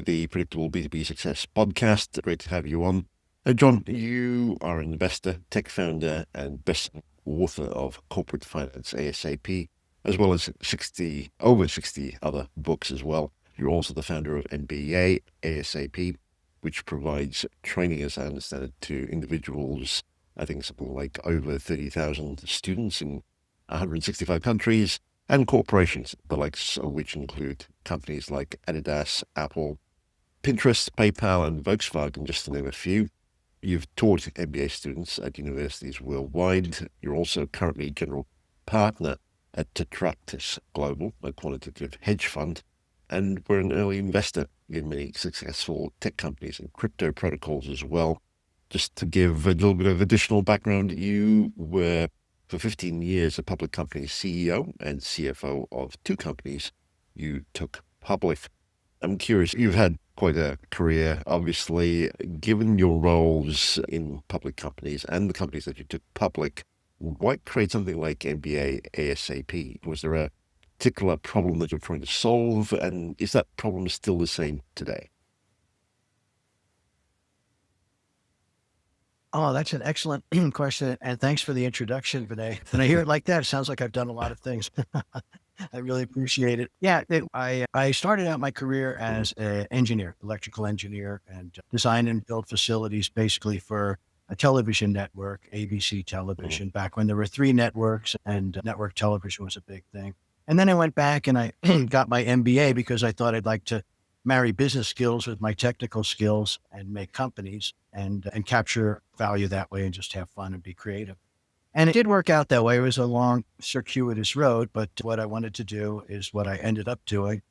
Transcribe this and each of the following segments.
the Predictable B2B Success podcast. Great to have you on. John, you are an investor, tech founder, and best author of Corporate Finance ASAP, as well as over 60 other books as well. You're also the founder of MBA ASAP, which provides training, as I understand it, to individuals. I think something like over 30,000 students in 165 countries, and corporations, the likes of which include companies like Adidas, Apple, Pinterest, PayPal, and Volkswagen, just to name a few. You've taught MBA students at universities worldwide. You're also currently general partner at Tetractis Global, a quantitative hedge fund, and we're an early investor in many successful tech companies and crypto protocols as well. Just to give a little bit of additional background, you were for 15 years a public company CEO and CFO of two companies you took public. I'm curious, you've had quite a career, obviously. Given your roles in public companies and the companies that you took public, why create something like MBA ASAP? Was there a particular problem that you're trying to solve, and is that problem still the same today? Oh, that's an excellent question. And thanks for the introduction, Vinay. When I hear it like that, it sounds like I've done a lot of things. I really appreciate it. Yeah, I started out my career as an engineer, electrical engineer, and design and build facilities basically for a television network, ABC television, back when there were three networks and network television was a big thing. And then I went back and I got my MBA because I thought I'd like to marry business skills with my technical skills and make companies and capture value that way and just have fun and be creative. And it did work out that way. It was a long, circuitous road, but what I wanted to do is what I ended up doing.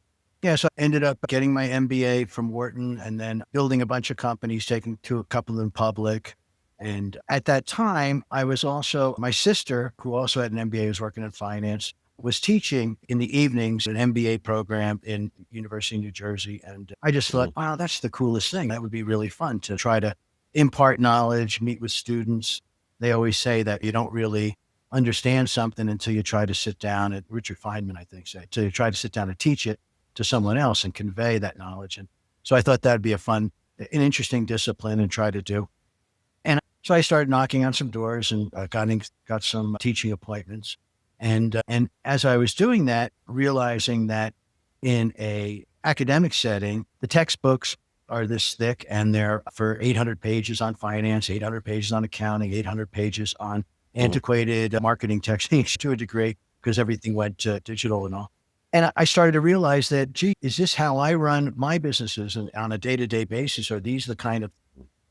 Yeah, so I ended up getting my MBA from Wharton and then building a bunch of companies, taking to a couple of them public. And at that time, I was also, my sister, who also had an MBA, was working in finance, was teaching in the evenings an MBA program in University of New Jersey. And I just thought, wow, that's the coolest thing. That would be really fun to try to impart knowledge, meet with students. They always say that you don't really understand something until you try to sit down, and Richard Feynman, I think, said, until you try to sit down and teach it to someone else and convey that knowledge. And so I thought that'd be an interesting discipline and try to do. And so I started knocking on some doors and got some teaching appointments. And as I was doing that, realizing that in a academic setting, the textbooks are this thick and they're for 800 pages on finance, 800 pages on accounting, 800 pages on antiquated marketing techniques to a degree because everything went digital and all. And I started to realize that, gee, is this how I run my businesses and on a day-to-day basis? Are these the kind of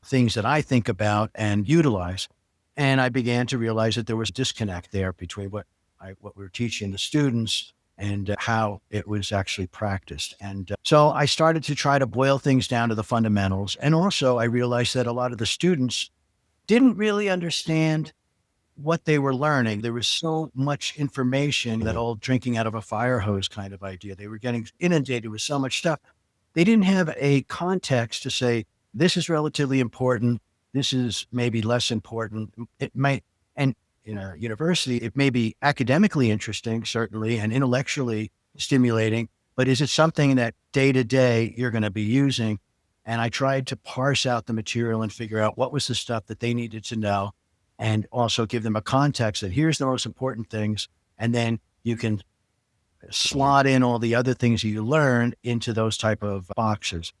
things that I think about and utilize? And I began to realize that there was a disconnect there between what we were teaching the students and how it was actually practiced. And so I started to try to boil things down to the fundamentals. And also I realized that a lot of the students didn't really understand what they were learning. There was so much information, that old drinking out of a fire hose kind of idea. They were getting inundated with so much stuff. They didn't have a context to say, this is relatively important. This is maybe less important. It might, and in a university, it may be academically interesting, certainly, and intellectually stimulating, but is it something that day to day you're going to be using? And I tried to parse out the material and figure out what was the stuff that they needed to know and also give them a context that here's the most important things. And then you can slot in all the other things you learned into those type of boxes.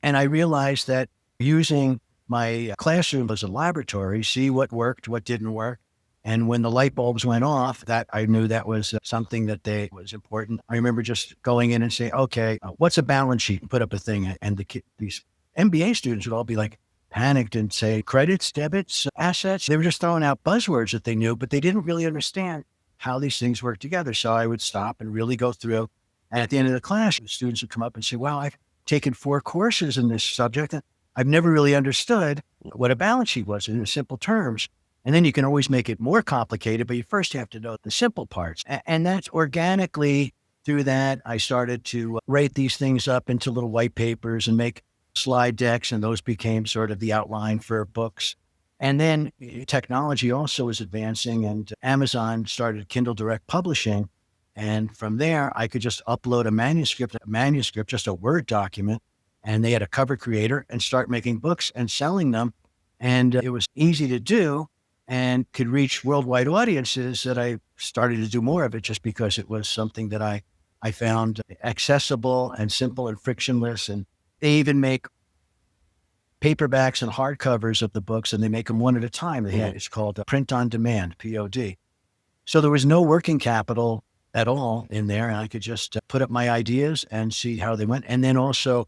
And I realized that using my classroom as a laboratory, see what worked, what didn't work. And when the light bulbs went off, that I knew that was something that was important. I remember just going in and saying, okay, what's a balance sheet? And put up a thing. And these MBA students would all be like panicked and say credits, debits, assets. They were just throwing out buzzwords that they knew, but they didn't really understand how these things work together. So I would stop and really go through. And at the end of the class, the students would come up and say, wow, I've taken 4 courses in this subject. And I've never really understood what a balance sheet was in simple terms. And then you can always make it more complicated, but you first have to know the simple parts. And that's organically through that, I started to write these things up into little white papers and make slide decks. And those became sort of the outline for books. And then technology also was advancing and Amazon started Kindle Direct Publishing. And from there, I could just upload a manuscript, just a Word document, and they had a cover creator and start making books and selling them. And it was easy to do and could reach worldwide audiences that I started to do more of it just because it was something that I found accessible and simple and frictionless. And they even make paperbacks and hardcovers of the books, and they make them one at a time. It's called print on demand, POD. So there was no working capital at all in there. And I could just put up my ideas and see how they went. And then also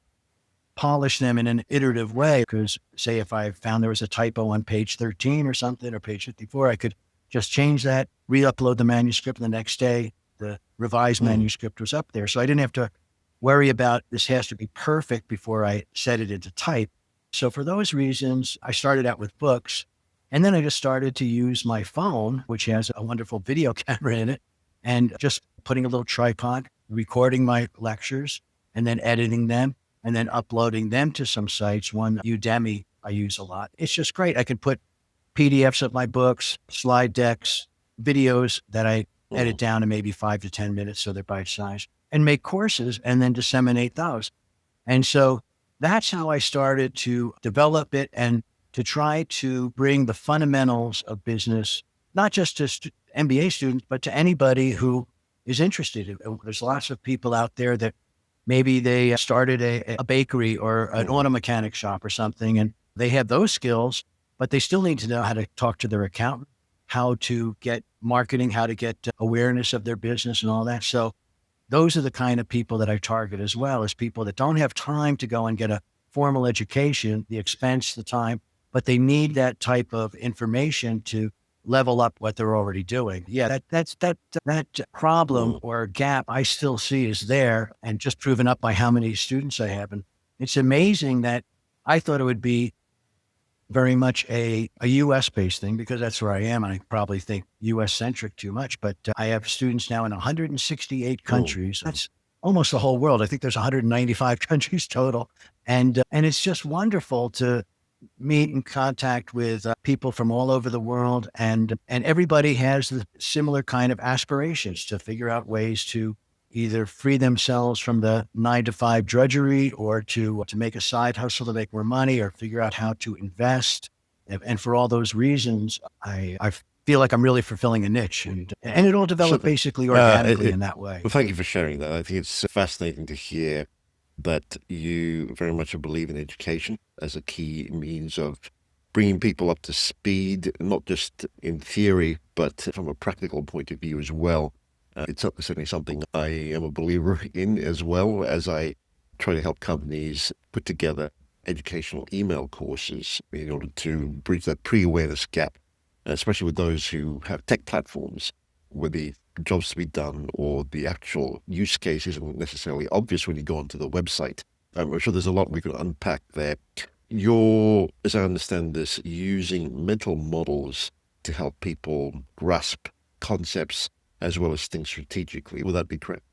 polish them in an iterative way. Because say if I found there was a typo on page 13 or something, or page 54, I could just change that, re-upload the manuscript, and the next day the revised manuscript was up there. So I didn't have to worry about this has to be perfect before I set it into type. So for those reasons, I started out with books, and then I just started to use my phone, which has a wonderful video camera in it, and just putting a little tripod, recording my lectures, and then editing them, and then uploading them to some sites. One, Udemy, I use a lot. It's just great. I can put PDFs of my books, slide decks, videos that I edit down to maybe 5 to 10 minutes so they're bite-sized, and make courses and then disseminate those. And so that's how I started to develop it and to try to bring the fundamentals of business, not just to MBA students, but to anybody who is interested. There's lots of people out there that maybe they started a bakery or an auto mechanic shop or something, and they have those skills, but they still need to know how to talk to their accountant, how to get marketing, how to get awareness of their business and all that. So those are the kind of people that I target, as well as people that don't have time to go and get a formal education, the expense, the time, but they need that type of information to level up what they're already doing. Yeah, that problem or gap I still see is there, and just proven up by how many students I have. And it's amazing that I thought it would be very much a US based thing, because that's where I am. And I probably think US centric too much, but I have students now in 168 countries. That's almost the whole world. I think there's 195 countries total. And it's just wonderful to meet and contact with people from all over the world. And everybody has the similar kind of aspirations to figure out ways to either free themselves from the 9-to-5 drudgery, or to make a side hustle to make more money, or figure out how to invest. And for all those reasons, I feel like I'm really fulfilling a niche, and it all developed basically organically in that way. Well, thank you for sharing that. I think it's fascinating to hear that you very much believe in education as a key means of bringing people up to speed, not just in theory, but from a practical point of view as well. It's certainly something I am a believer in, as well as I try to help companies put together educational email courses in order to bridge that pre-awareness gap, especially with those who have tech platforms where the jobs to be done or the actual use case isn't necessarily obvious when you go onto the website. I'm sure there's a lot we could unpack there. You're, as I understand this, using mental models to help people grasp concepts as well as think strategically. Would that be correct?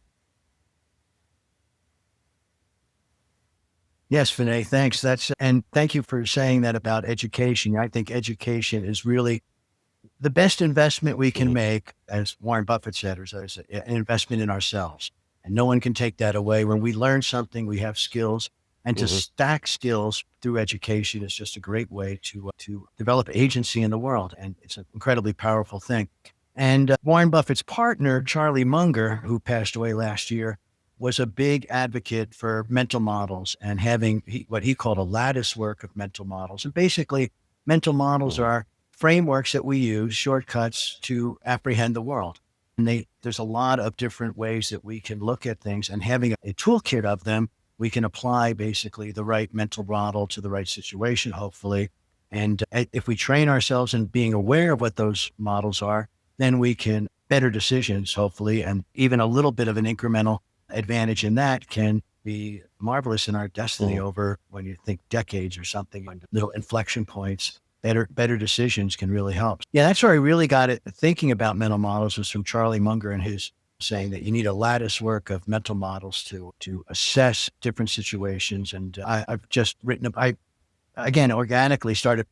Yes, Vinay, thanks. And thank you for saying that about education. I think education is really the best investment we can make, as Warren Buffett said, is an investment in ourselves. And no one can take that away. When we learn something, we have skills, and to stack skills through education is just a great way to develop agency in the world. And it's an incredibly powerful thing. And Warren Buffett's partner, Charlie Munger, who passed away last year, was a big advocate for mental models and having what he called a lattice work of mental models. And basically, mental models are frameworks that we use, shortcuts to apprehend the world. And there's a lot of different ways that we can look at things, and having a toolkit of them, we can apply basically the right mental model to the right situation, hopefully. And if we train ourselves in being aware of what those models are, then we can better decisions, hopefully, and even a little bit of an incremental advantage in that can be marvelous in our destiny over, when you think decades or something, little inflection points. Better decisions can really help. Yeah, that's where I really got it thinking about mental models, was from Charlie Munger and his saying that you need a lattice work of mental models to assess different situations. And I've just again, organically started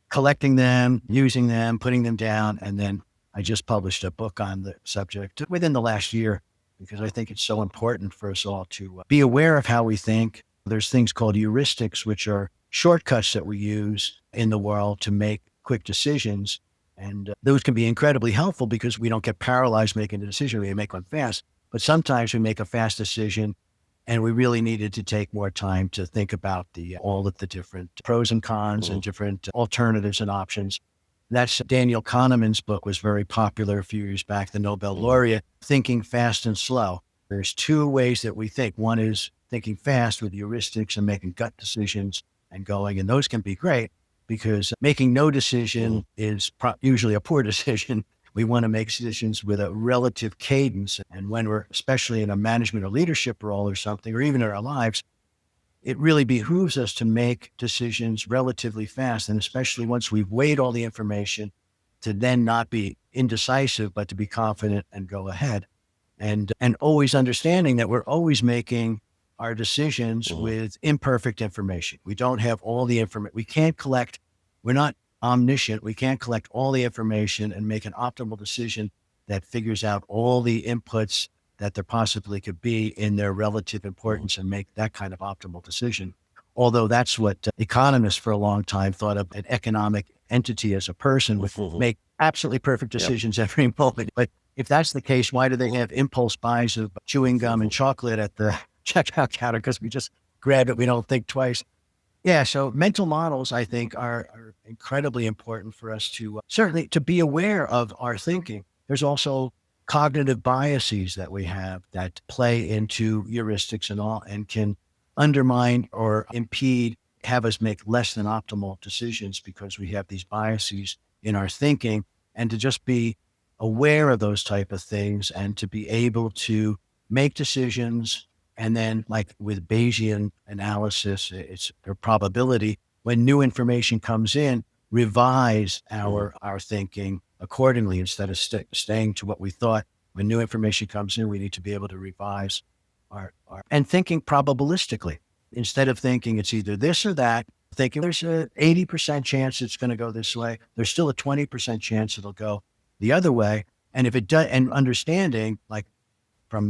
collecting them, using them, putting them down. And then I just published a book on the subject within the last year, because I think it's so important for us all to be aware of how we think, There's things called heuristics, which are shortcuts that we use in the world to make quick decisions. And those can be incredibly helpful because we don't get paralyzed making a decision. We make one fast, but sometimes we make a fast decision and we really needed to take more time to think about all of the different pros and cons and different alternatives and options. That's Daniel Kahneman's book was very popular a few years back, the Nobel laureate, Thinking Fast and Slow. There's two ways that we think. One is thinking fast with heuristics and making gut decisions and going, and those can be great because making no decision is usually a poor decision. We want to make decisions with a relative cadence. And when we're, especially in a management or leadership role or something, or even in our lives, it really behooves us to make decisions relatively fast. And especially once we've weighed all the information, to then not be indecisive, but to be confident and go ahead. And always understanding that we're always making our decisions with imperfect information. We don't have all the information. We can't collect, we're not omniscient. We can't collect all the information and make an optimal decision that figures out all the inputs that there possibly could be in their relative importance and make that kind of optimal decision. Although that's what economists for a long time thought of an economic entity as a person would make absolutely perfect decisions every moment. But if that's the case, why do they have impulse buys of chewing gum and chocolate at the checkout counter? Because we just grab it, we don't think twice. Yeah, so mental models, I think, are incredibly important for us to certainly to be aware of our thinking. There's also cognitive biases that we have that play into heuristics and all, and can undermine or impede, have us make less than optimal decisions because we have these biases in our thinking. And to just be aware of those type of things and to be able to make decisions. And then, like with Bayesian analysis, it's a probability when new information comes in, revise our thinking accordingly instead of staying to what we thought. When new information comes in, we need to be able to revise our and thinking probabilistically instead of thinking it's either this or that. Thinking there's a 80% chance it's going to go this way. There's still a 20% chance it'll go the other way. And if it does, and understanding, like from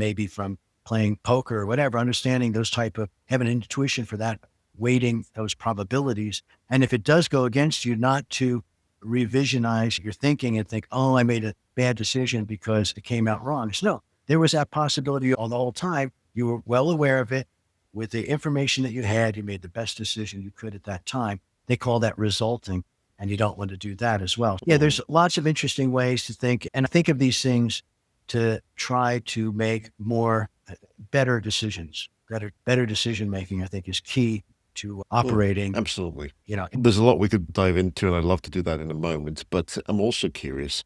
playing poker or whatever, understanding those type of, have an intuition for that, weighting those probabilities. And if it does go against you, not to revisionize your thinking and think, oh, I made a bad decision because it came out wrong. So no, there was that possibility all the whole time. You were well aware of it. With the information that you had, you made the best decision you could at that time. They call that resulting, and you don't want to do that as well. Yeah, there's lots of interesting ways to think, and think of these things to try to make better decisions. Better decision making, I think, is key to operating. Absolutely. There's a lot we could dive into, and I'd love to do that in a moment. But I'm also curious,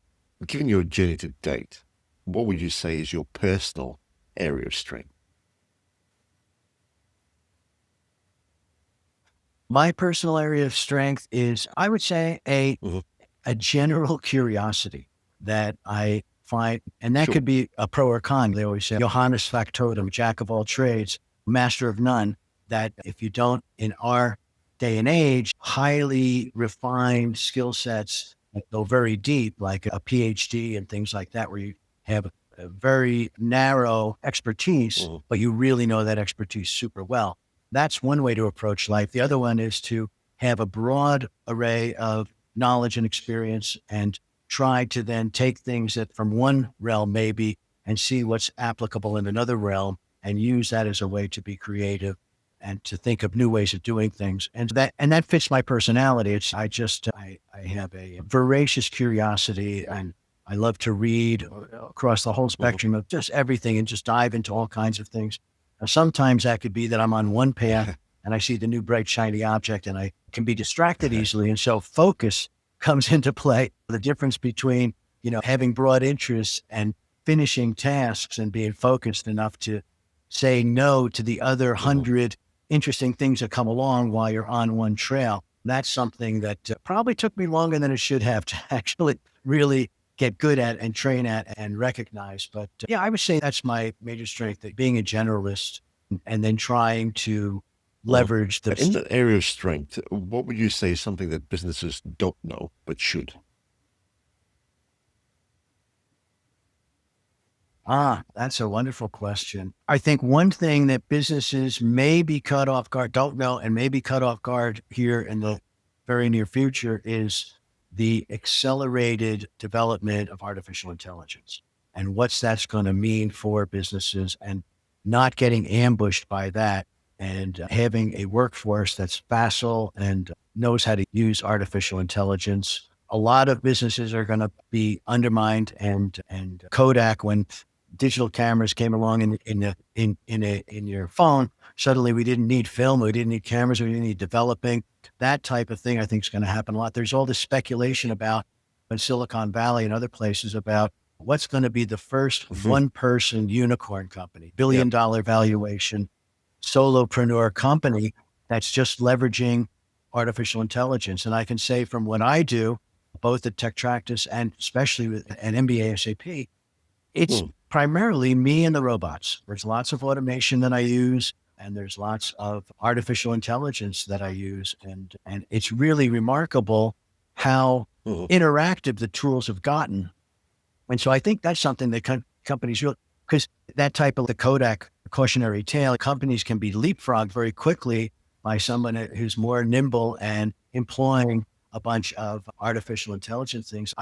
given your journey to date, what would you say is your personal area of strength? My personal area of strength is, I would say, a general curiosity that I find, and that could be a pro or con. They always say, Johannes factotum, jack of all trades, master of none. That if you don't, in our day and age, highly refined skill sets that go very deep, like a PhD and things like that, where you have a very narrow expertise, but you really know that expertise super well. That's one way to approach life. The other one is to have a broad array of knowledge and experience and try to then take things that from one realm maybe and see what's applicable in another realm and use that as a way to be creative and to think of new ways of doing things. And that fits my personality. I have a voracious curiosity, and I love to read across the whole spectrum of just everything and just dive into all kinds of things. Now, sometimes that could be that I'm on one path and I see the new bright shiny object and I can be distracted easily. And so focus comes into play. The difference between, having broad interests and finishing tasks and being focused enough to say no to the other 100 interesting things that come along while you're on one trail. That's something that probably took me longer than it should have to actually really get good at and train at and recognize. But I would say that's my major strength, that being a generalist and then trying to leverage in that area of strength, what would you say is something that businesses don't know but should? That's a wonderful question. I think one thing that businesses may be cut off guard, don't know, and may be cut off guard here in the very near future is the accelerated development of artificial intelligence and what's that's going to mean for businesses and not getting ambushed by that and having a workforce that's facile and knows how to use artificial intelligence. A lot of businesses are going to be undermined and Kodak when digital cameras came along in your phone. Suddenly, we didn't need film, we didn't need cameras, we didn't need developing. That type of thing, I think, is going to happen a lot. There's all this speculation about in Silicon Valley and other places about what's going to be the first one-person unicorn company, billion-dollar valuation, solopreneur company that's just leveraging artificial intelligence. And I can say from what I do, both at TechTractus and especially with an MBA-ASAP, it's primarily me and the robots. There's lots of automation that I use, and there's lots of artificial intelligence that I use. And it's really remarkable how interactive the tools have gotten. And so I think that's something that companies really, because that type of the Kodak cautionary tale, companies can be leapfrogged very quickly by someone who's more nimble and employing a bunch of artificial intelligence things.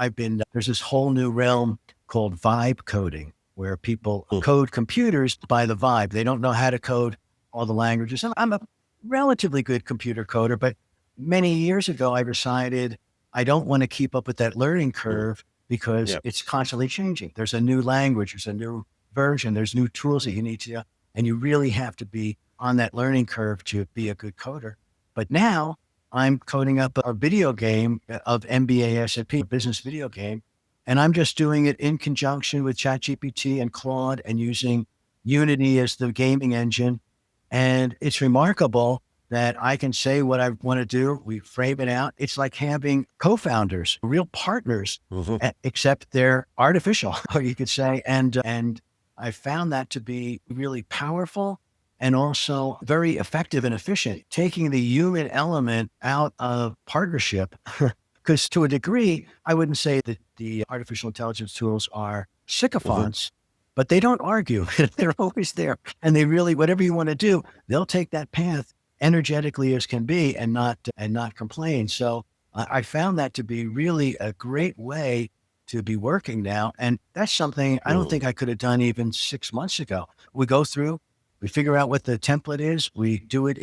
There's this whole new realm called vibe coding, where people code computers by the vibe. They don't know how to code all the languages. And I'm a relatively good computer coder, but many years ago, I decided I don't want to keep up with that learning curve because it's constantly changing. There's a new language, there's a new version, there's new tools that you need to, and you really have to be on that learning curve to be a good coder. But now I'm coding up a video game of MBA-ASAP, a business video game, and I'm just doing it in conjunction with ChatGPT and Claude and using Unity as the gaming engine. And it's remarkable that I can say what I want to do. We frame it out. It's like having co-founders, real partners, except they're artificial, or you could say. And I found that to be really powerful and also very effective and efficient, taking the human element out of partnership. Because to a degree, I wouldn't say that the artificial intelligence tools are sycophants, but they don't argue. They're always there. And they really, whatever you want to do, they'll take that path energetically as can be and not complain. So I found that to be really a great way to be working now. And that's something I don't think I could have done even 6 months ago. We go through, we figure out what the template is. We do it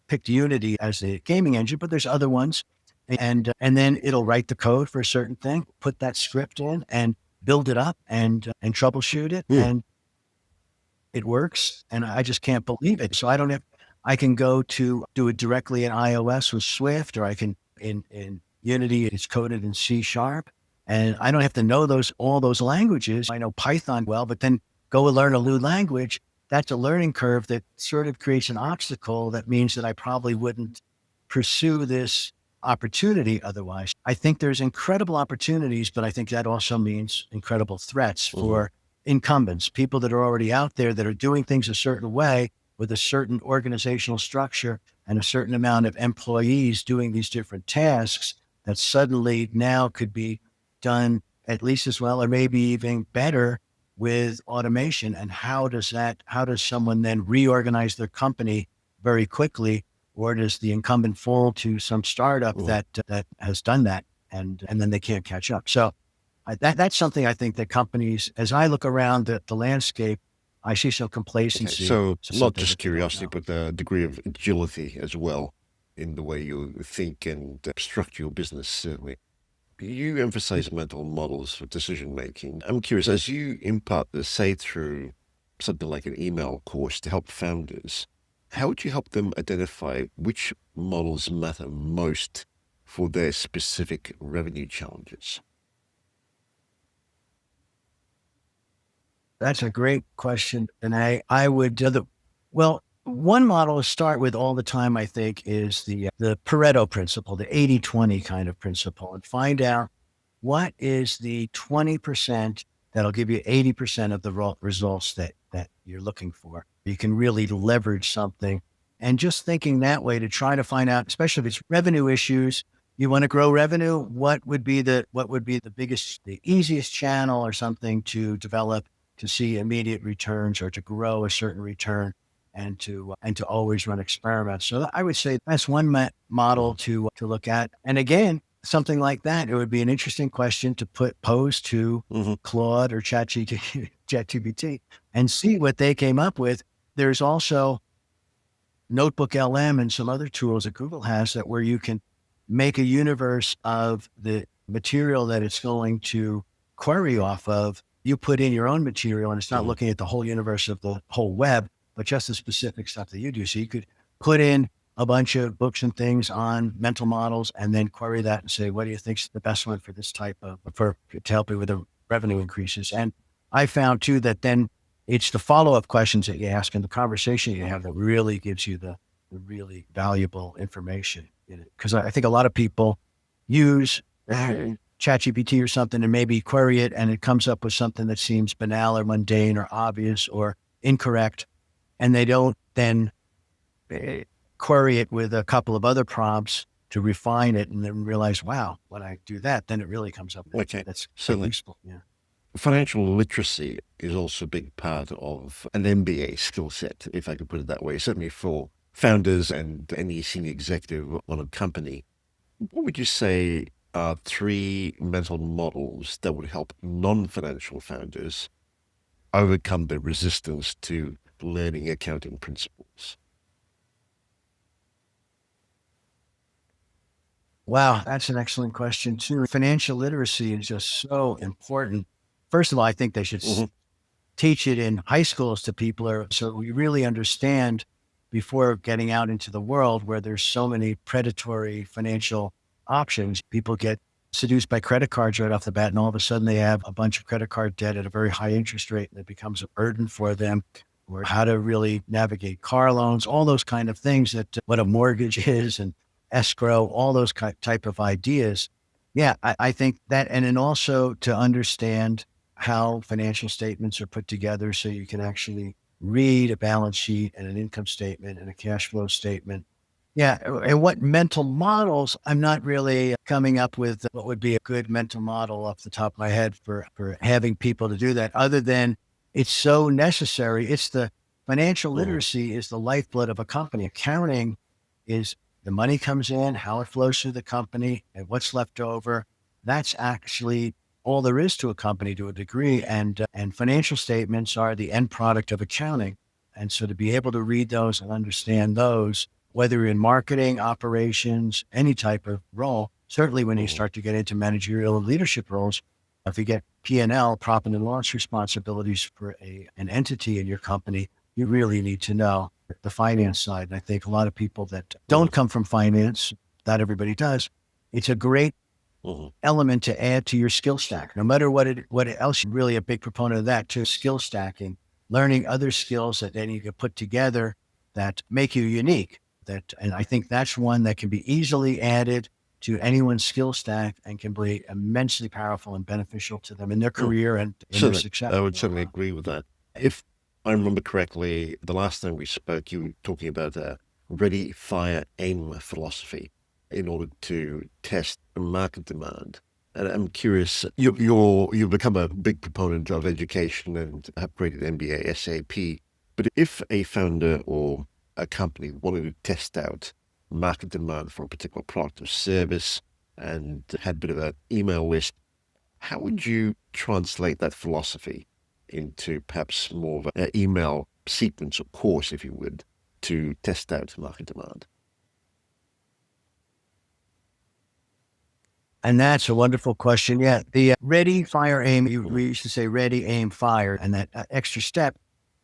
picked Unity as the gaming engine, but there's other ones. And then it'll write the code for a certain thing, put that script in and build it up and troubleshoot it. And it works. And I just can't believe it. So I can go to do it directly in iOS with Swift, or I can in Unity, it's coded in C#. And I don't have to know all those languages. I know Python well, but then go and learn a new language. That's a learning curve that sort of creates an obstacle that means that I probably wouldn't pursue this opportunity otherwise. I think there's incredible opportunities, but I think that also means incredible threats for incumbents, people that are already out there that are doing things a certain way with a certain organizational structure and a certain amount of employees doing these different tasks that suddenly now could be done at least as well or maybe even better with automation. And how does someone then reorganize their company very quickly, or does the incumbent fall to some startup that has done that and then they can't catch up? So that's something I think that companies, as I look around the landscape, I see some complacency. Okay, so not just curiosity, but a degree of agility as well in the way you think and structure your business, certainly. You emphasize mental models for decision making. I'm curious, as you impart this, say through something like an email course to help founders, how would you help them identify which models matter most for their specific revenue challenges? That's a great question. And I would, one model to start with all the time, I think, is the Pareto principle, the 80-20 kind of principle, and find out what is the 20% that'll give you 80% of the results that you're looking for. You can really leverage something. And just thinking that way to try to find out, especially if it's revenue issues, you want to grow revenue, what would be the biggest, the easiest channel or something to develop to see immediate returns or to grow a certain return and to always run experiments. So I would say that's one model to look at. And again, something like that, it would be an interesting question to pose to Claude or ChatGPT and see what they came up with. There's also Notebook LM and some other tools that Google has that where you can make a universe of the material that it's going to query off of. You put in your own material and it's not looking at the whole universe of the whole web, but just the specific stuff that you do. So you could put in a bunch of books and things on mental models and then query that and say, what do you think's the best one for this type of, to help you with the revenue increases? And I found too, that then it's the follow-up questions that you ask and the conversation you have that really gives you the really valuable information in it. Because I think a lot of people use ChatGPT or something and maybe query it and it comes up with something that seems banal or mundane or obvious or incorrect. And they don't then query it with a couple of other prompts to refine it and then realize, wow, when I do that, then it really comes up. Okay, that's certainly useful. Yeah. Financial literacy is also a big part of an MBA skill set, if I could put it that way, certainly for founders and any senior executive on a company. What would you say are 3 mental models that would help non-financial founders overcome the resistance to learning accounting principles? Wow, that's an excellent question too. Financial literacy is just so important. First of all, I think they should teach it in high schools to people so we really understand before getting out into the world where there's so many predatory financial options. People get seduced by credit cards right off the bat, and all of a sudden they have a bunch of credit card debt at a very high interest rate and it becomes a burden for them, or how to really navigate car loans, all those kind of things, that what a mortgage is and escrow, all those type of ideas. Yeah, I think that, and then also to understand how financial statements are put together so you can actually read a balance sheet and an income statement and a cash flow statement. Yeah. And what mental models, I'm not really coming up with what would be a good mental model off the top of my head for having people to do that, other than it's so necessary. It's the financial literacy is the lifeblood of a company. Accounting is the money comes in, how it flows through the company and what's left over. That's actually all there is to a company to a degree. And financial statements are the end product of accounting. And so to be able to read those and understand those, whether you're in marketing, operations, any type of role, certainly when you start to get into managerial and leadership roles, if you get P&L, profit and loss responsibilities for an entity in your company, you really need to know the finance side. And I think a lot of people that don't come from finance, not everybody does, it's a great element to add to your skill stack. No matter what else, you're really a big proponent of that too, skill stacking, learning other skills that then you can put together that make you unique. And I think that's one that can be easily added to anyone's skill stack and can be immensely powerful and beneficial to them in their career and in their success. I would certainly agree with that. If I remember correctly, the last time we spoke, you were talking about a ready, fire, aim philosophy in order to test market demand. And I'm curious, you've become a big proponent of education and have created MBA-ASAP. But if a founder or a company wanted to test out market demand for a particular product or service and had a bit of an email list, how would you translate that philosophy into perhaps more of an email sequence or course, if you would, to test out market demand? And that's a wonderful question. Yeah. The ready, fire, aim, we used to say ready, aim, fire. And that extra step,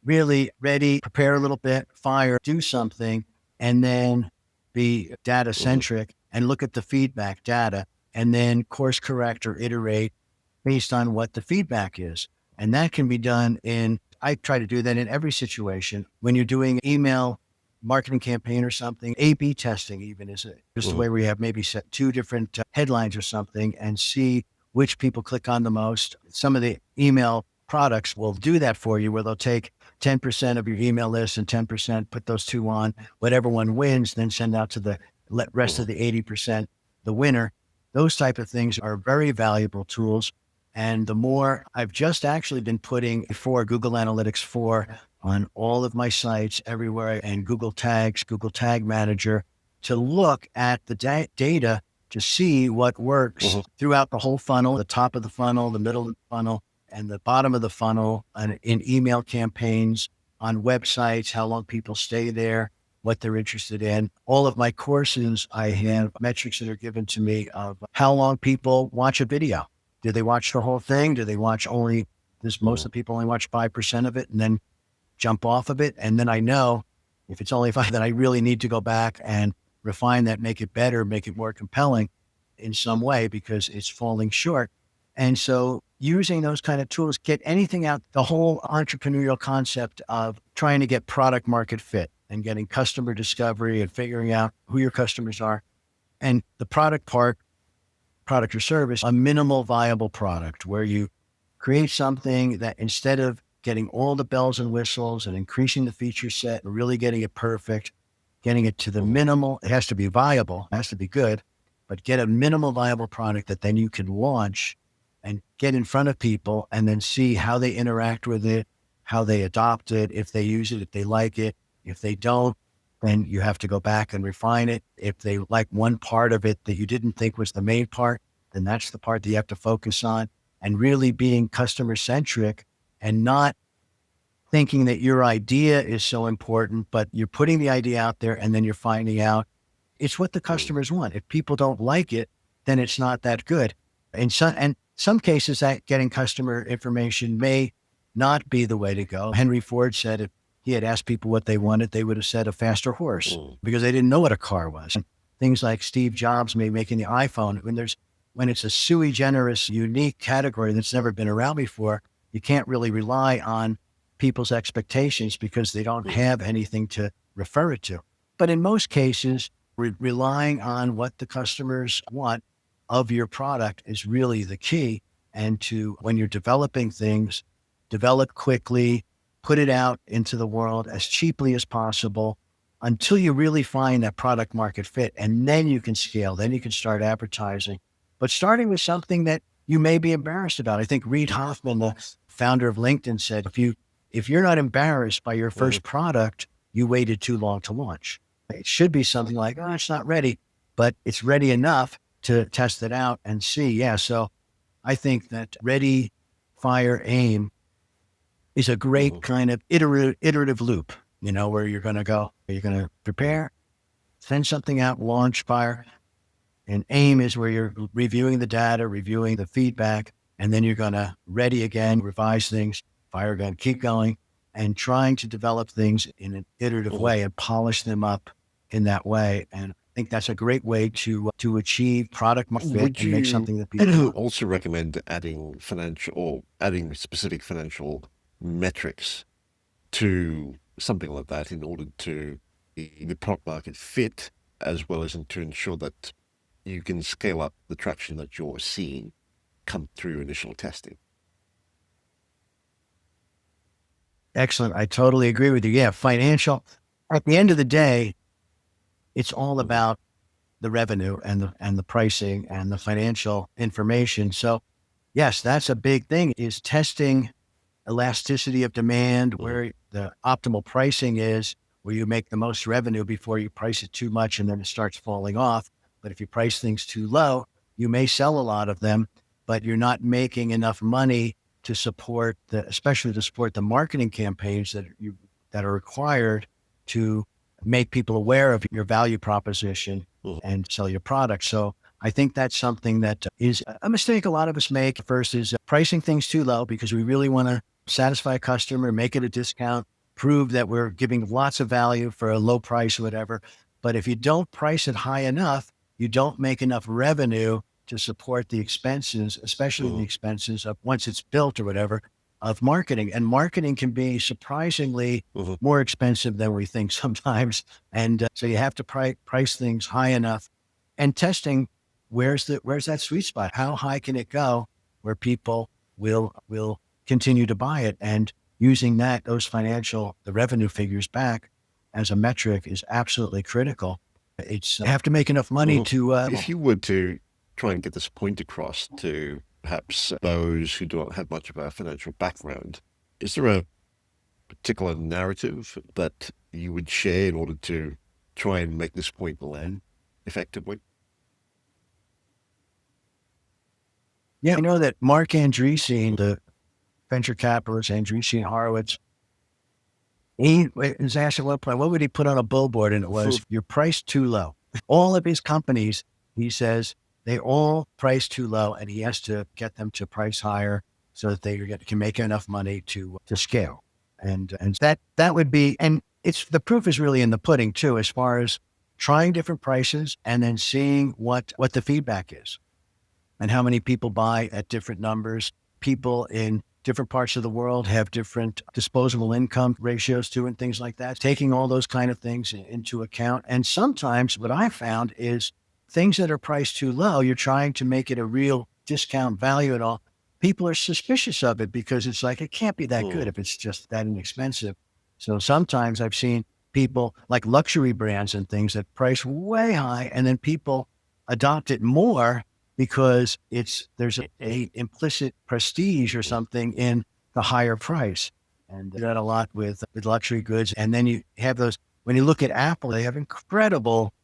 really ready, prepare a little bit, fire, do something, and then be data centric and look at the feedback data and then course correct or iterate based on what the feedback is. And that can be done I try to do that in every situation. When you're doing email marketing campaign or something, A/B testing even is just the way we have maybe set 2 different headlines or something and see which people click on the most. Some of the email products will do that for you, where they'll take 10% of your email list and 10%, put those 2 on, whatever one wins, then send out to the rest of the 80%, the winner. Those type of things are very valuable tools. And the more I've just actually been putting for Google Analytics 4 on all of my sites everywhere, and Google Tags, Google Tag Manager, to look at the data to see what works throughout the whole funnel, the top of the funnel, the middle of the funnel, and the bottom of the funnel, and in email campaigns, on websites, how long people stay there, what they're interested in. All of my courses, I have metrics that are given to me of how long people watch a video. Do they watch the whole thing? Do they watch only this? Most of the people only watch 5% of it and then jump off of it. And then I know if it's only 5, then I really need to go back and refine that, make it better, make it more compelling in some way because it's falling short. And so using those kind of tools, get anything out, the whole entrepreneurial concept of trying to get product market fit and getting customer discovery and figuring out who your customers are. And the product part, product or service, a minimal viable product where you create something that instead of getting all the bells and whistles and increasing the feature set and really getting it perfect, getting it to the minimal, it has to be viable, it has to be good, but get a minimal viable product that then you can launch and get in front of people and then see how they interact with it, how they adopt it, if they use it, if they like it. If they don't, then you have to go back and refine it. If they like one part of it that you didn't think was the main part, then that's the part that you have to focus on, and really being customer centric and not thinking that your idea is so important, but you're putting the idea out there and then you're finding out it's what the customers want. If people don't like it, then it's not that good. And some cases that getting customer information may not be the way to go. Henry Ford said if he had asked people what they wanted, they would have said a faster horse because they didn't know what a car was. And things like Steve Jobs making the iPhone, when it's a sui generis, unique category that's never been around before, you can't really rely on people's expectations because they don't have anything to refer it to. But in most cases, relying on what the customers want of your product is really the key. And when you're developing things, develop quickly, put it out into the world as cheaply as possible until you really find that product market fit. And then you can scale, then you can start advertising, but starting with something that you may be embarrassed about. I think Reid Hoffman, the founder of LinkedIn, said, if you're not embarrassed by your first product, you waited too long to launch. It should be something like, oh, it's not ready, but it's ready enough to test it out and see. Yeah. So I think that ready, fire, aim is a great kind of iterative loop, where you're going to prepare, send something out, launch, fire. And aim is where you're reviewing the data, reviewing the feedback, and then you're going to ready again, revise things, fire again, keep going, and trying to develop things in an iterative way and polish them up in that way. And I think that's a great way to achieve product market fit and make something that people want. Also recommend adding specific financial metrics to something like that in order to the product market fit, as well as to ensure that you can scale up the traction that you're seeing come through initial testing? Excellent. I totally agree with you. Yeah, financial. At the end of the day, it's all about the revenue and the pricing and the financial information. So yes, that's a big thing, is testing elasticity of demand, where the optimal pricing is, where you make the most revenue before you price it too much and then it starts falling off. But if you price things too low, you may sell a lot of them, but you're not making enough money to support especially to support the marketing campaigns that are required to make people aware of your value proposition and sell your product. So I think that's something that is a mistake a lot of us make. First is pricing things too low because we really want to satisfy a customer, make it a discount, prove that we're giving lots of value for a low price or whatever. But if you don't price it high enough, you don't make enough revenue to support the expenses, especially the expenses of once it's built or whatever, of marketing. And marketing can be surprisingly more expensive than we think sometimes. And so you have to price things high enough, and testing, where's that sweet spot? How high can it go where people will continue to buy it? And using the revenue figures back as a metric is absolutely critical. It's have to make enough money to. If you were to try and get this point across to perhaps those who do not have much of a financial background. Is there a particular narrative that you would share in order to try and make this point land effectively? Yeah, I know that Mark Andreessen, the venture capitalist, Andreessen Horowitz, he was asked at one point, what would he put on a billboard? And it was, you're priced too low. All of his companies, he says, they all price too low, and he has to get them to price higher so that they can make enough money to scale. And that would be, and it's, the proof is really in the pudding too, as far as trying different prices and then seeing what the feedback is and how many people buy at different numbers. People in different parts of the world have different disposable income ratios too, and things like that, taking all those kind of things into account. And sometimes what I found is things that are priced too low, you're trying to make it a real discount value at all. People are suspicious of it because it's like, it can't be that good if it's just that inexpensive. So sometimes I've seen people like luxury brands and things that price way high, and then people adopt it more because there's a implicit prestige or something in the higher price. And that a lot with luxury goods. And then you have those, when you look at Apple, they have incredible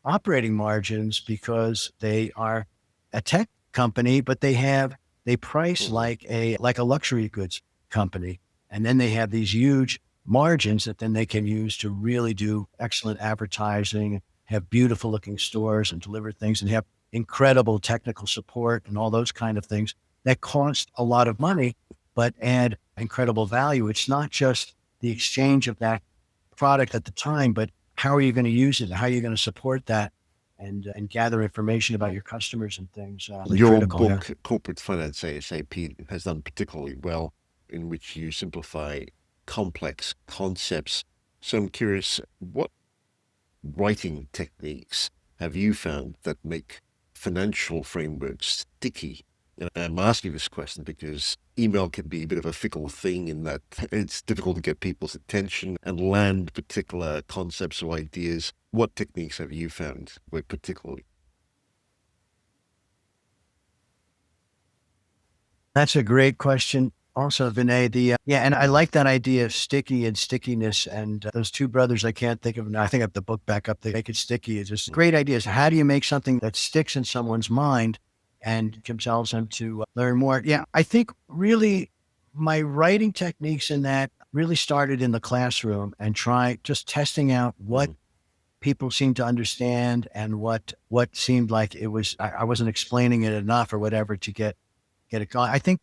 operating margins because they are a tech company, but they price like a luxury goods company. And then they have these huge margins that then they can use to really do excellent advertising, have beautiful looking stores and deliver things, and have incredible technical support and all those kind of things that cost a lot of money, but add incredible value. It's not just the exchange of that product at the time, but how are you going to use it? How are you going to support that and gather information about your customers and things? Your critical, book, yeah. Corporate Finance ASAP, has done particularly well, in which you simplify complex concepts. So I'm curious, what writing techniques have you found that make financial frameworks sticky? And I'm asking this question because email can be a bit of a fickle thing in that it's difficult to get people's attention and land particular concepts or ideas. What techniques have you found were particularly? That's a great question. Also, Vinay, and I like that idea of sticky and stickiness. And those two brothers, I can't think of now. I think I have the book back up. They make it sticky. It's just great ideas. How do you make something that sticks in someone's mind and compels them to learn more? Yeah, I think really my writing techniques in that really started in the classroom and just testing out what people seemed to understand and what seemed like it was, I wasn't explaining it enough or whatever to get it going. I think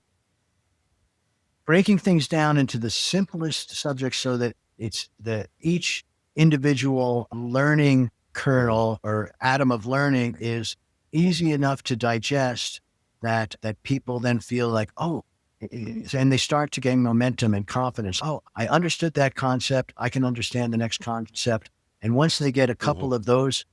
breaking things down into the simplest subjects so that each individual learning kernel or atom of learning is easy enough to digest that people then feel like, oh, and they start to gain momentum and confidence. Oh, I understood that concept. I can understand the next concept. And once they get a couple of those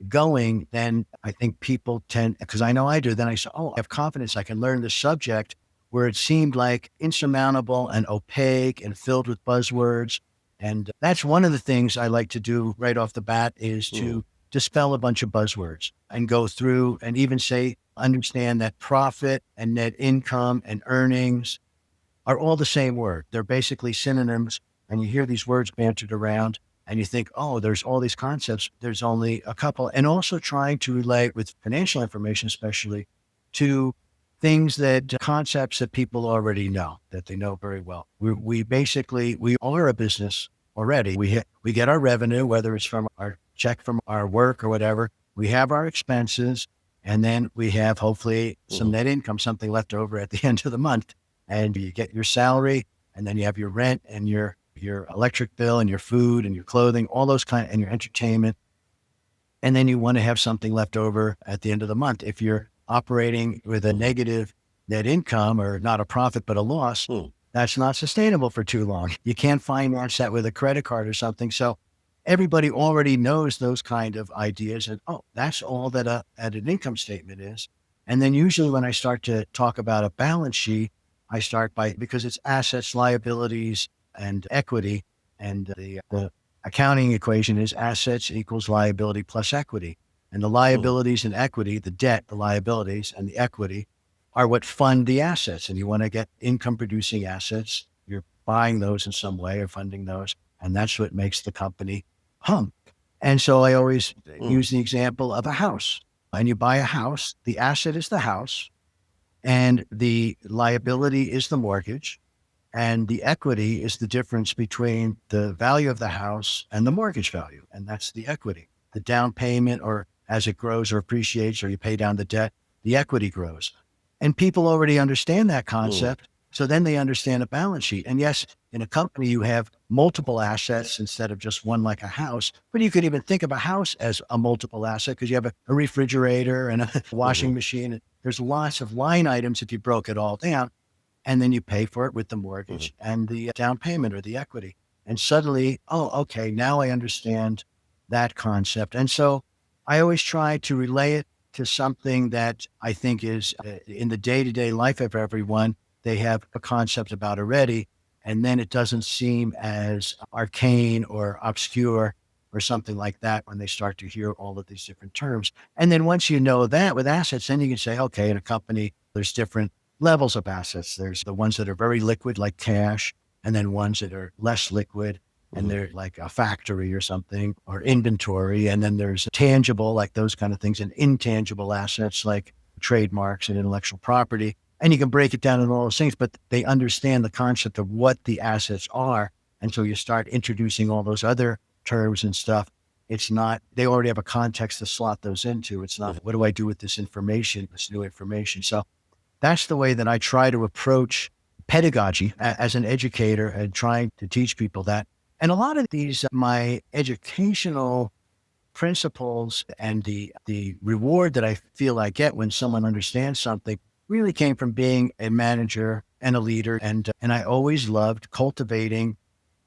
going, then I think people tend, because I know I do, then I say, oh, I have confidence. I can learn the subject where it seemed like insurmountable and opaque and filled with buzzwords. And that's one of the things I like to do right off the bat is to dispel a bunch of buzzwords and go through and even say, understand that profit and net income and earnings are all the same word. They're basically synonyms. And you hear these words bantered around and you think, oh, there's all these concepts. There's only a couple. And also trying to relate with financial information, especially to concepts that people already know, that they know very well. We are a business already. We get our revenue, whether it's from our check from our work or whatever. We have our expenses, and then we have hopefully some net income, something left over at the end of the month. And you get your salary, and then you have your rent and your electric bill and your food and your clothing, all those and your entertainment. And then you want to have something left over at the end of the month. If you're operating with a negative net income or not a profit, but a loss, that's not sustainable for too long. You can't finance that with a credit card or something. So everybody already knows those kind of ideas. And, oh, that's all that an income statement is. And then usually when I start to talk about a balance sheet, I start because it's assets, liabilities, and equity. And the accounting equation is assets equals liability plus equity. And the liabilities and equity, the debt, the liabilities, and the equity are what fund the assets. And you want to get income producing assets. You're buying those in some way or funding those. And that's what makes the company hum. And so I always use the example of a house. And you buy a house, the asset is the house, and the liability is the mortgage. And the equity is the difference between the value of the house and the mortgage value. And that's the equity. The down payment, or as it grows or appreciates, or you pay down the debt, the equity grows. And people already understand that concept. So then they understand a balance sheet. And yes, in a company, you have multiple assets instead of just one, like a house. But you could even think of a house as a multiple asset because you have a refrigerator and a washing machine. There's lots of line items if you broke it all down. And then you pay for it with the mortgage and the down payment or the equity. And suddenly, oh, okay, now I understand that concept. And so I always try to relay it to something that I think is in the day-to-day life of everyone, they have a concept about already. And then it doesn't seem as arcane or obscure or something like that when they start to hear all of these different terms. And then once you know that with assets, then you can say, okay, in a company, there's different levels of assets. There's the ones that are very liquid, like cash, and then ones that are less liquid, and they're like a factory or something, or inventory. And then there's tangible, like those kind of things, and intangible assets like trademarks and intellectual property. And you can break it down in all those things, but they understand the concept of what the assets are. And so you start introducing all those other terms and stuff. It's not, they already have a context to slot those into. It's not, what do I do with this information, this new information? So that's the way that I try to approach pedagogy as an educator and trying to teach people that. And a lot of these, my educational principles and the reward that I feel I get when someone understands something really came from being a manager and a leader. And I always loved cultivating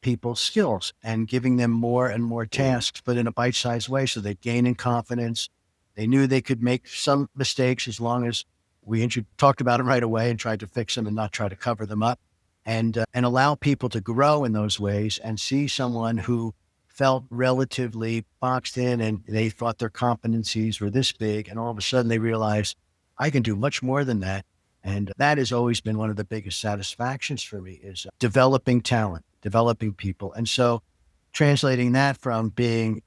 people's skills and giving them more and more tasks, but in a bite-sized way so they'd gain in confidence. They knew they could make some mistakes as long as we talked about it right away and tried to fix them and not try to cover them up, and allow people to grow in those ways and see someone who felt relatively boxed in and they thought their competencies were this big. And all of a sudden they realized I can do much more than that. And that has always been one of the biggest satisfactions for me, is developing talent, developing people. And so translating that from being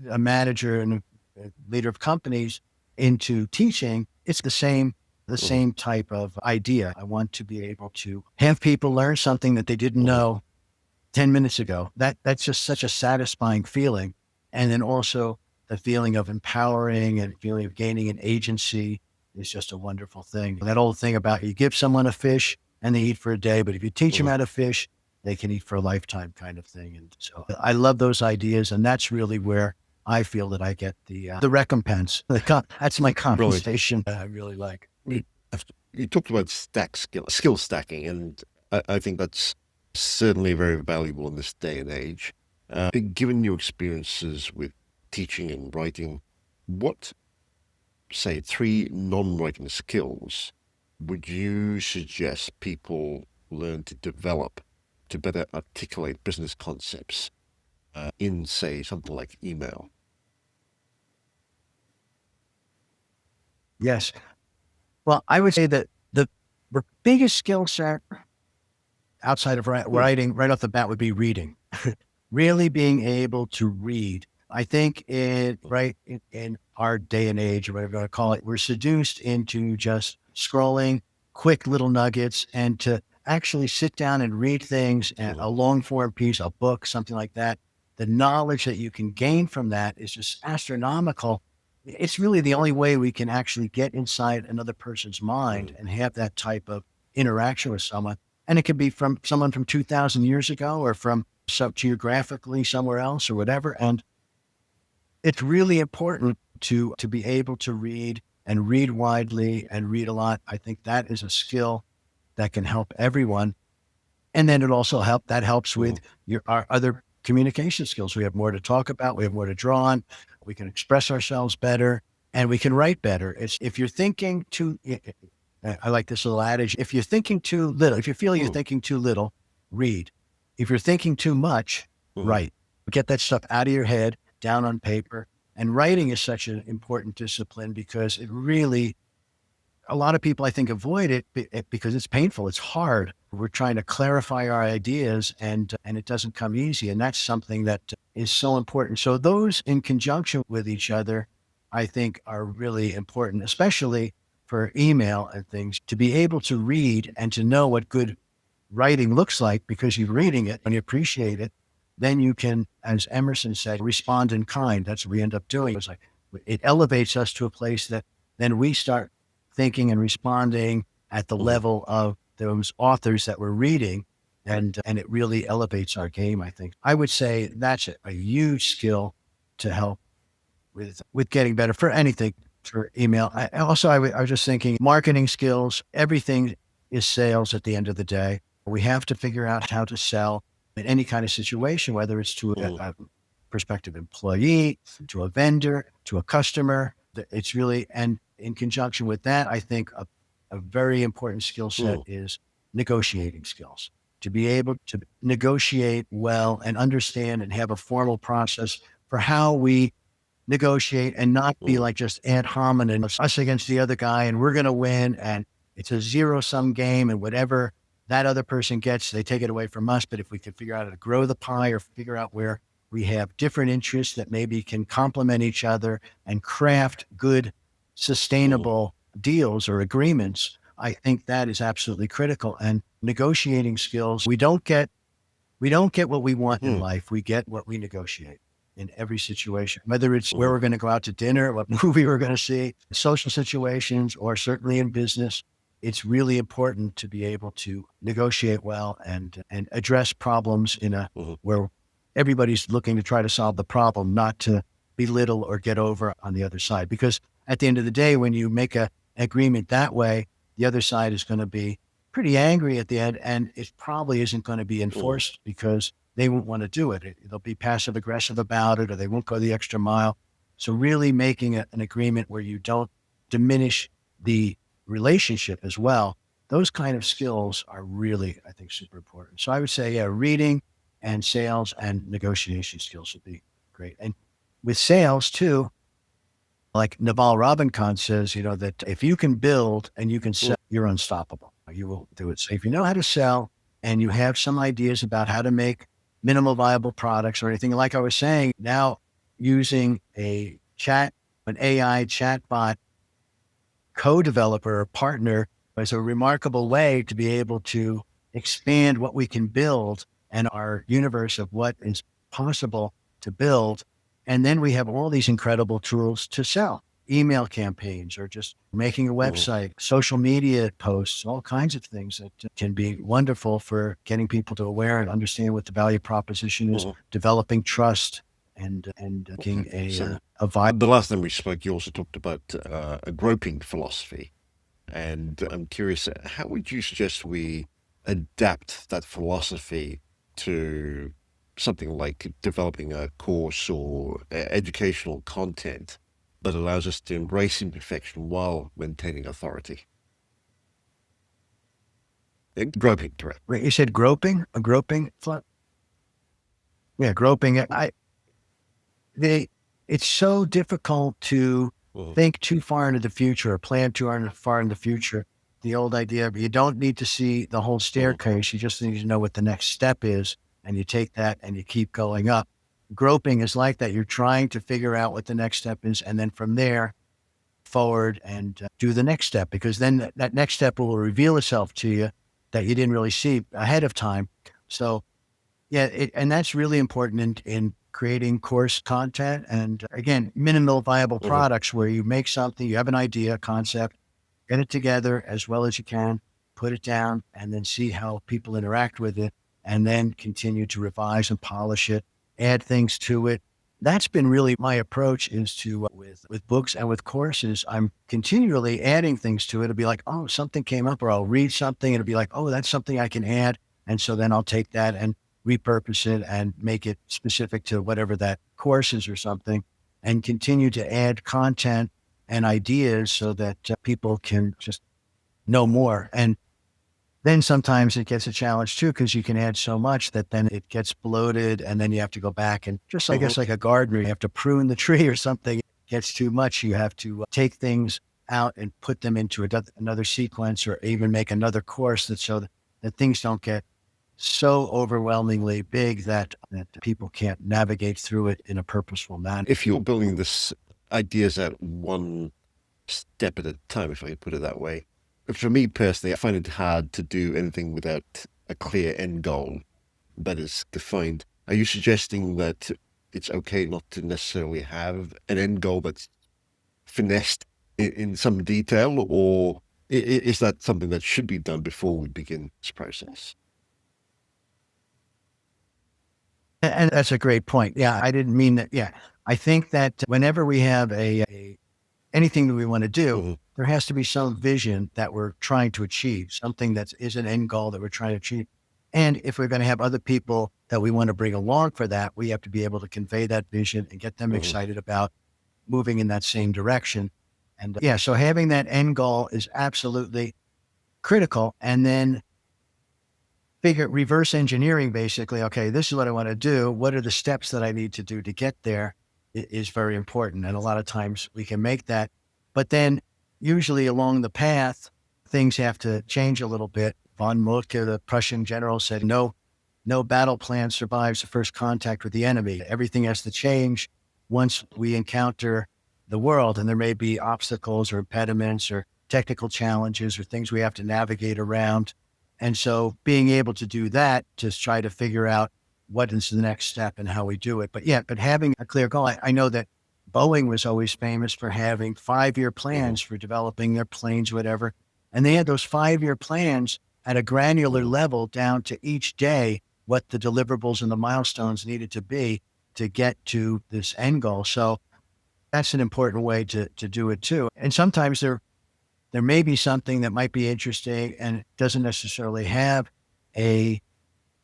a manager and a leader of companies into teaching, it's the same type of idea. I want to be able to have people learn something that they didn't know 10 minutes ago. That's just such a satisfying feeling. And then also the feeling of empowering and feeling of gaining an agency is just a wonderful thing. That old thing about you give someone a fish and they eat for a day, but if you teach them how to fish, they can eat for a lifetime, kind of thing. And so I love those ideas. And that's really where I feel that I get the recompense. That's my compensation. I really like. You talked about skill stacking, and I think that's certainly very valuable in this day and age. Given your experiences with teaching and writing, what, say, 3 non-writing skills would you suggest people learn to develop to better articulate business concepts in, say, something like email? Yes. Well, I would say that the biggest skill set outside of writing right off the bat would be reading. Really being able to read. I think in our day and age, or whatever you want to call it, we're seduced into just scrolling quick little nuggets, and to actually sit down and read things, a long form piece, a book, something like that. The knowledge that you can gain from that is just astronomical. It's really the only way we can actually get inside another person's mind and have that type of interaction with someone. And it could be from someone from 2,000 years ago, or from geographically somewhere else, or whatever. And it's really important to be able to read, and read widely and read a lot. I think that is a skill that can help everyone. And then it also helps with our other communication skills. We have more to talk about. We have more to draw on. We can express ourselves better, and we can write better. If you're thinking too, I like this little adage, if you're thinking too little, if you feel you're thinking too little, read. If you're thinking too much, write. Get that stuff out of your head, down on paper. And writing is such an important discipline because it really a lot of people, I think, avoid it because it's painful. It's hard. We're trying to clarify our ideas, and it doesn't come easy. And that's something that is so important. So those in conjunction with each other, I think, are really important, especially for email and things, to be able to read and to know what good writing looks like because you're reading it and you appreciate it. Then you can, as Emerson said, respond in kind. That's what we end up doing. It's like it elevates us to a place that then we start thinking and responding at the level of those authors that we're reading. And it really elevates our game, I think. I would say that's a huge skill to help with getting better for anything, for email. I was just thinking marketing skills, everything is sales at the end of the day. We have to figure out how to sell in any kind of situation, whether it's to a prospective employee, to a vendor, to a customer. It's really, and in conjunction with that, I think a very important skill set is negotiating skills. To be able to negotiate well and understand and have a formal process for how we negotiate and not be like just ad hominem, us against the other guy, and we're going to win. And it's a zero-sum game, and whatever that other person gets, they take it away from us. But if we could figure out how to grow the pie or figure out where we have different interests that maybe can complement each other and craft good, sustainable deals or agreements, I think that is absolutely critical. And negotiating skills, we don't get what we want in life. We get what we negotiate in every situation, whether it's where we're going to go out to dinner, what movie we're going to see, social situations, or certainly in business. It's really important to be able to negotiate well and address problems in a where everybody's looking to try to solve the problem, not to belittle or get over on the other side. Because at the end of the day, when you make an agreement that way, the other side is going to be pretty angry at the end, and it probably isn't going to be enforced because they won't want to do it. They'll be passive aggressive about it, or they won't go the extra mile. So really making an agreement where you don't diminish the relationship as well, those kind of skills are really, I think, super important. So I would say, reading and sales and negotiation skills would be great. And with sales too, like Naval Ravikant says, that if you can build and you can sell, you're unstoppable. You will do it. So if you know how to sell and you have some ideas about how to make minimal viable products or anything, like I was saying, now using an AI chatbot co-developer or partner is a remarkable way to be able to expand what we can build and our universe of what is possible to build. And then we have all these incredible tools to sell, email campaigns or just making a website, social media posts, all kinds of things that can be wonderful for getting people to aware and understand what the value proposition is, developing trust and making a vibe. The last time we spoke, you also talked about a groping philosophy. And I'm curious, how would you suggest we adapt that philosophy to something like developing a course or educational content that allows us to embrace imperfection while maintaining authority? Groping, correct. Wait, you said groping? A groping? Yeah, groping. It's so difficult to think too far into the future or plan too far in the future. The old idea of you don't need to see the whole staircase. You just need to know what the next step is. And you take that and you keep going up. Groping is like that. You're trying to figure out what the next step is. And then from there forward and do the next step, because then that next step will reveal itself to you that you didn't really see ahead of time. So and that's really important in creating course content. And again, minimal viable products where you make something, you have an idea, concept, get it together as well as you can, put it down, and then see how people interact with it, and then continue to revise and polish it, add things to it. That's been really my approach is to, with books and with courses, I'm continually adding things to it. It'll be like, oh, something came up, or I'll read something. It'll be like, oh, that's something I can add. And so then I'll take that and repurpose it and make it specific to whatever that course is or something, and continue to add content and ideas so that people can just know more. And then sometimes it gets a challenge too, because you can add so much that then it gets bloated, and then you have to go back and just, I guess, like a gardener, you have to prune the tree or something. It gets too much. You have to take things out and put them into another sequence or even make another course that things don't get so overwhelmingly big that people can't navigate through it in a purposeful manner. If you're building this ideas out one step at a time, if I could put it that way, for me personally, I find it hard to do anything without a clear end goal that is defined. Are you suggesting that it's okay not to necessarily have an end goal that's finessed in some detail, or is that something that should be done before we begin this process? And that's a great point. Yeah, I didn't mean that. Yeah, I think that whenever we have anything that we want to do, Mhm. there has to be some vision that we're trying to achieve, something that is an end goal that we're trying to achieve. And if we're going to have other people that we want to bring along for that, we have to be able to convey that vision and get them Mhm. excited about moving in that same direction. And yeah, so having that end goal is absolutely critical. And then reverse engineering basically, okay, this is what I want to do. What are the steps that I need to do to get there is very important. And a lot of times we can make that, but then usually along the path, things have to change a little bit. Von Moltke, the Prussian general, said, no battle plan survives the first contact with the enemy. Everything has to change once we encounter the world. And there may be obstacles or impediments or technical challenges or things we have to navigate around. And so being able to do that, to try to figure out what is the next step and how we do it. But having a clear goal, I know that Boeing was always famous for having 5-year Mhm. plans for developing their planes, whatever. And they had those 5-year plans at a granular Mhm. level down to each day, what the deliverables and the milestones needed to be to get to this end goal. So that's an important way to do it too. And sometimes there may be something that might be interesting and it doesn't necessarily have a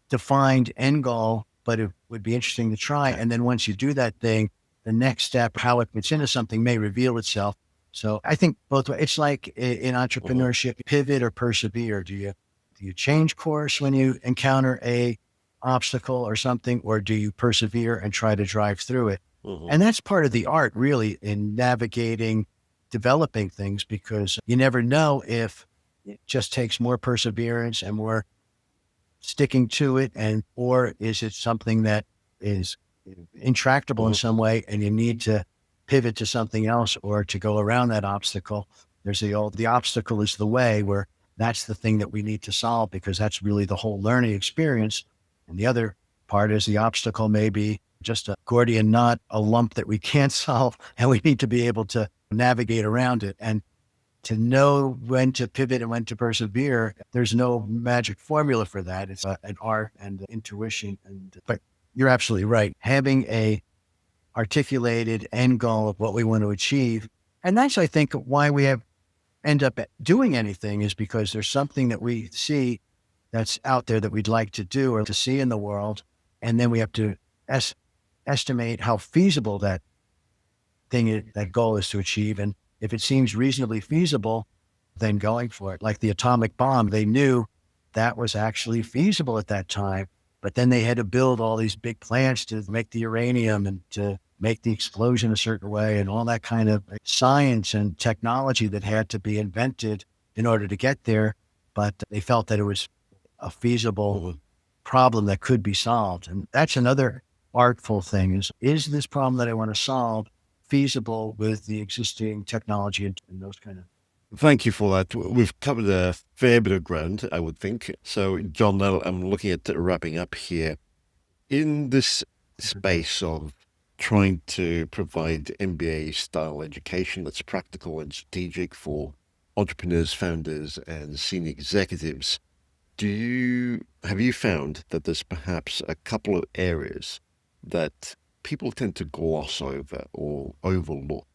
defined end goal, but it would be interesting to try. Okay. And then once you do that thing, the next step, how it fits into something may reveal itself. So I think both ways. It's like in Mhm. entrepreneurship, pivot or persevere. Do you change course when you encounter a obstacle or something, or do you persevere and try to drive through it? Mhm. And that's part of the art, really, in navigating, developing things, because you never know if it just takes more perseverance and more sticking to it, and or is it something that is intractable in Mhm. some way and you need to pivot to something else or to go around that obstacle. There's the obstacle is the way, where that's the thing that we need to solve because that's really the whole learning experience. And the other part is the obstacle may be just a Gordian knot, a lump that we can't solve, and we need to be able to navigate around it. And to know when to pivot and when to persevere, there's no magic formula for that. It's an art and intuition. But you're absolutely right. Having a articulated end goal of what we want to achieve, and that's, I think, why we end up doing anything, is because there's something that we see that's out there that we'd like to do or to see in the world, and then we have to es- estimate how feasible that goal is to achieve. And if it seems reasonably feasible, then going for it. Like the atomic bomb, they knew that was actually feasible at that time, but then they had to build all these big plants to make the uranium and to make the explosion a certain way and all that kind of science and technology that had to be invented in order to get there. But they felt that it was a feasible Mhm. problem that could be solved. And that's another artful thing is this problem that I want to solve feasible with the existing technology and those kind of. Thank you for that. We've covered a fair bit of ground, I would think. So, John, now I'm looking at wrapping up here. In this space of trying to provide MBA style education that's practical and strategic for entrepreneurs, founders, and senior executives, have you found that there's perhaps a couple of areas that people tend to gloss over or overlook?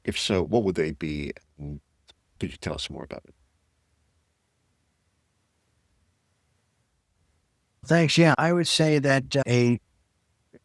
If so, what would they be? And could you tell us more about it? Thanks. Yeah, I would say that a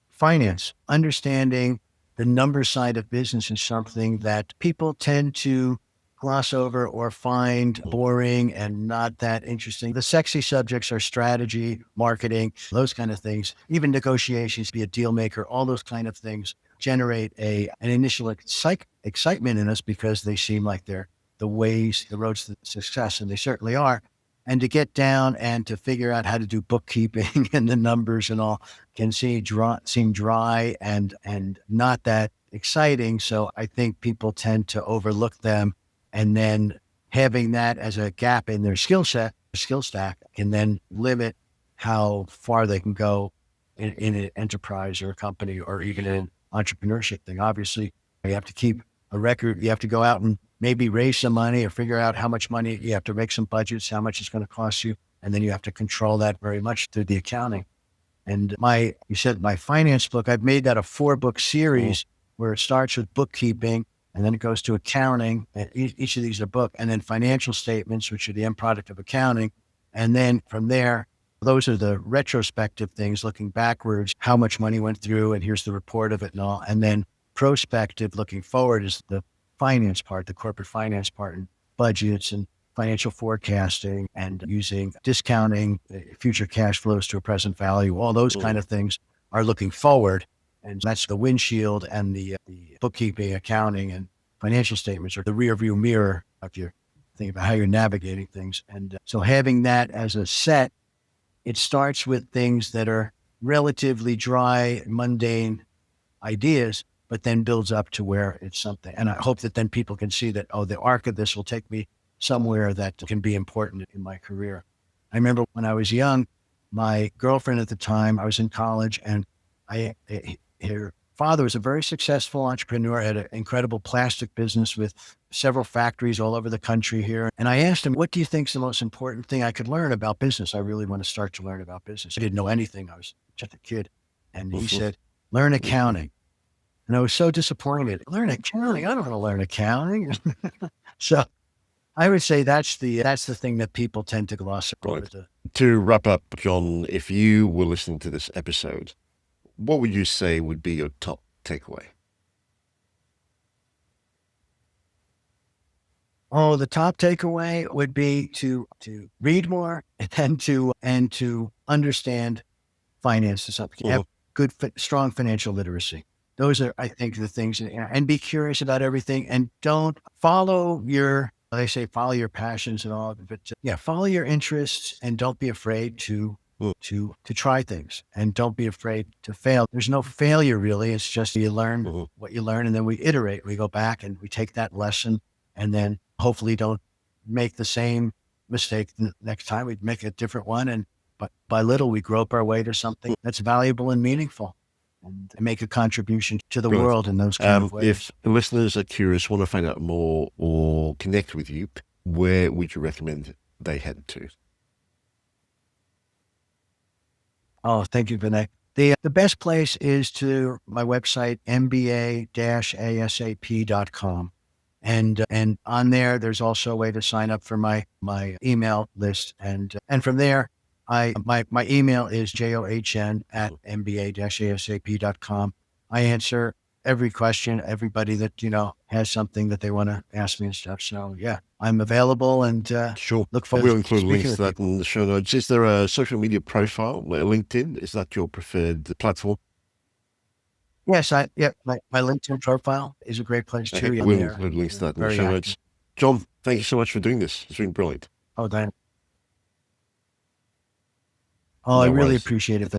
finance, understanding the number side of business is something that people tend to gloss over or find Mhm. boring and not that interesting. The sexy subjects are strategy, marketing, those kind of things, even negotiations, be a deal maker, all those kind of things generate an initial excitement in us because they seem like they're the ways, the roads to success, and they certainly are. And to get down and to figure out how to do bookkeeping and the numbers and all can seem dry and not that exciting. So I think people tend to overlook them, and then having that as a gap in their skill stack can then limit how far they can go in an enterprise or a company or even an entrepreneurship thing. Obviously, you have to keep a record. You have to go out and maybe raise some money or figure out how much money you have to make some budgets, how much it's going to cost you. And then you have to control that very much through the accounting. And you said my finance book, I've made that a 4-book series where it starts with bookkeeping and then it goes to accounting. Each of these are book, and then financial statements, which are the end product of accounting. And then from there, those are the retrospective things, looking backwards, how much money went through, and here's the report of it and all. And then prospective, looking forward, is the finance part, the corporate finance part, and budgets and financial forecasting and using discounting future cash flows to a present value. All those kind of things are looking forward. And that's the windshield, and the bookkeeping, accounting, and financial statements are the rear view mirror if you're thinking about how you're navigating things. And so having that as a set, it starts with things that are relatively dry, mundane ideas, but then builds up to where it's something. And I hope that then people can see that, oh, the arc of this will take me somewhere that can be important in my career. I remember when I was young, my girlfriend at the time, I was in college, and her father was a very successful entrepreneur, had an incredible plastic business with several factories all over the country here. And I asked him, what do you think is the most important thing I could learn about business? I really want to start to learn about business. I didn't know anything. I was just a kid. And he said, learn accounting. And I was so disappointed. Learn accounting? I don't want to learn accounting. So I would say that's the thing that people tend to gloss over. Right. To wrap up, John, if you were listening to this episode, what would you say would be your top takeaway? Oh, the top takeaway would be to read more and to understand finances. Have good, strong financial literacy. Those are, I think, the things, and be curious about everything, and don't follow they say follow your passions and all, but follow your interests, and don't be afraid to try things, and don't be afraid to fail. There's no failure really. It's just you learn what you learn, and then we iterate. We go back and we take that lesson, and then hopefully don't make the same mistake next time. We'd make a different one, but by little we grope our way to something that's valuable and meaningful, and make a contribution to the world in those kind of ways. If listeners are curious, want to find out more or connect with you, where would you recommend they head to? Oh, thank you, Vinay. The best place is to my website, MBA-ASAP.com. And on there's also a way to sign up for my email list. And from there, my email is john@mba-asap.com. I answer every question, everybody that, has something that they want to ask me and stuff. So yeah, I'm available, and sure. Look forward. We'll include links to that in the show notes. Is there a social media profile, LinkedIn? Is that your preferred platform? Yes, my LinkedIn profile is a great place too. Okay. We'll include links to that in the show notes. John, thank you so much for doing this. It's been brilliant. Oh, Dan. Oh, I really appreciate it.